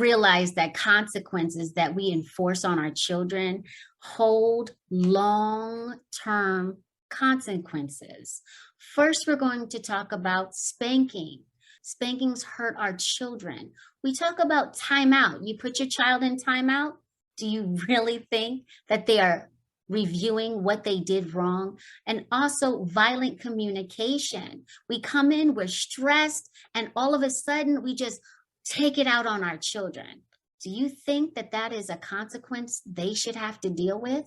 realize that consequences that we enforce on our children hold long-term consequences. First, we're going to talk about spanking. Spankings hurt our children. We talk about timeout. You put your child in timeout. Do you really think that they are reviewing what they did wrong? And also violent communication. We come in, we're stressed, and all of a sudden we just take it out on our children. Do you think that that is a consequence they should have to deal with?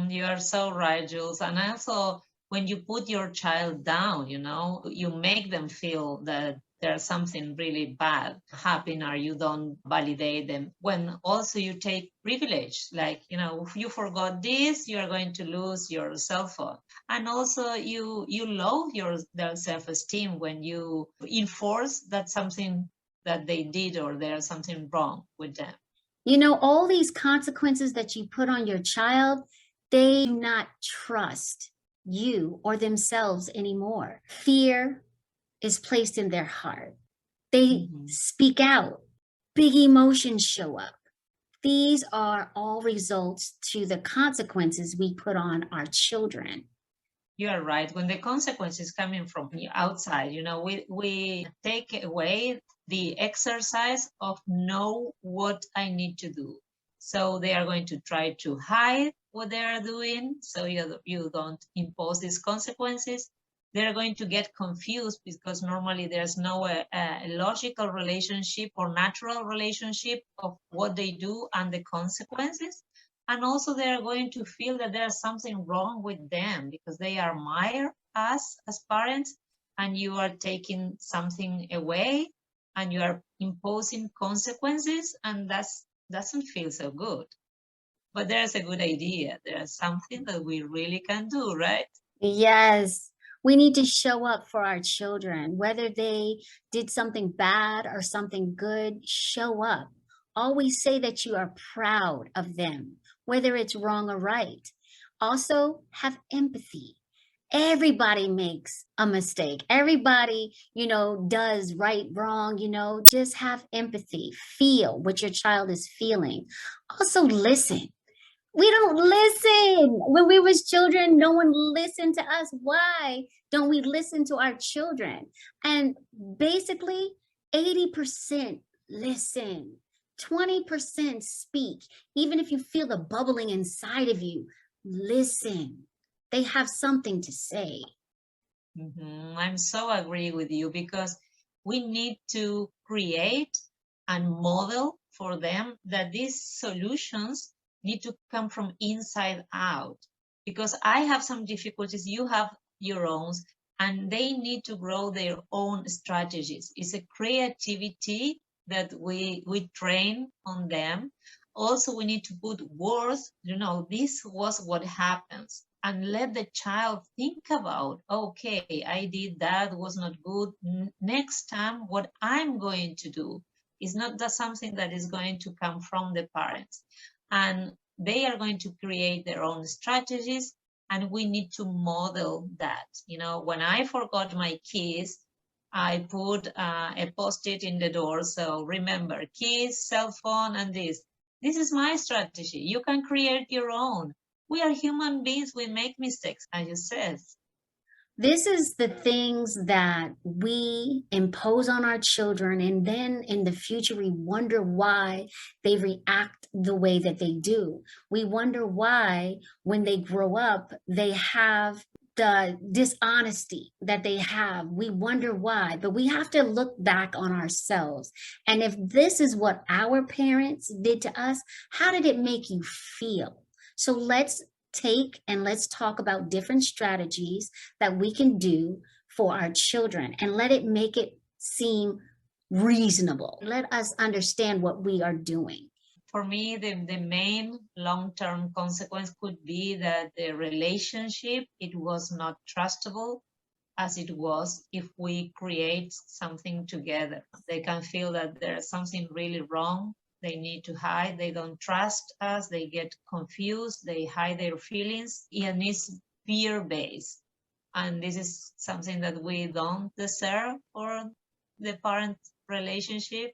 You are so right, Jules. And also, when you put your child down, you make them feel that there's something really bad happening, or you don't validate them. When also you take privilege, like, if you forgot this, you are going to lose your cell phone. And also you lower their self-esteem when you enforce that something that they did, or there's something wrong with them. All these consequences that you put on your child, they do not trust you or themselves anymore. Fear is placed in their heart. They speak out. Big emotions show up. These are all results to the consequences we put on our children. You are right. When the consequences coming from the outside, we take away the exercise of know what I need to do. So they are going to try to hide what they are doing, so you don't impose these consequences. They're going to get confused because normally there's no logical relationship or natural relationship of what they do and the consequences. And also they're going to feel that there's something wrong with them because they admire us as parents, and you are taking something away and you are imposing consequences, and that doesn't feel so good. But there's a good idea. There's something that we really can do, right? Yes. We need to show up for our children, whether they did something bad or something good. Show up. Always say that you are proud of them, whether it's wrong or right. Also, have empathy. Everybody makes a mistake. Everybody, does right, wrong, just have empathy. Feel what your child is feeling. Also, listen. We don't listen. When we was children, no one listened to us. Why don't we listen to our children? And basically, 80% listen, 20% speak. Even if you feel the bubbling inside of you, listen. They have something to say. I'm so agree with you, because we need to create and model for them that these solutions need to come from inside out, because I have some difficulties, you have your own, and they need to grow their own strategies. It's a creativity that we train on them. Also, we need to put words, this was what happens, and let the child think about, okay, I did that, was not good. Next time, what I'm going to do is not that something that is going to come from the parents. And they are going to create their own strategies, and we need to model that. When I forgot my keys, I put a post-it in the door. So remember, keys, cell phone, and this. This is my strategy. You can create your own. We are human beings. We make mistakes, as you said. This is the things that we impose on our children, and then in the future we wonder why they react the way that they do. We wonder why when they grow up they have the dishonesty that they have. We wonder why, but we have to look back on ourselves. And if this is what our parents did to us, how did it make you feel? So let's talk about different strategies that we can do for our children, and let it make it seem reasonable. Let us understand what we are doing. For me, the main long-term consequence could be that the relationship, it was not trustable as it was if we create something together. They can feel that there's something really wrong. They need to hide. They don't trust us. They get confused. They hide their feelings. And it's fear-based. And this is something that we don't deserve for the parent relationship.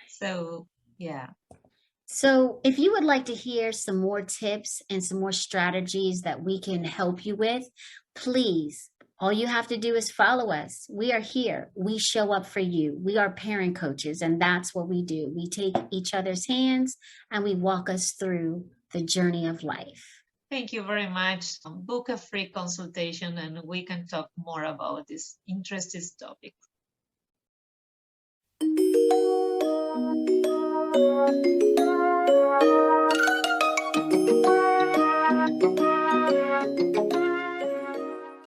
So Yeah. So, if you would like to hear some more tips and some more strategies that we can help you with, please, all you have to do is follow us. We are here. We show up for you. We are parent coaches, and that's what we do. We take each other's hands and we walk us through the journey of life. Thank you very much. Book a free consultation and we can talk more about this interesting topic.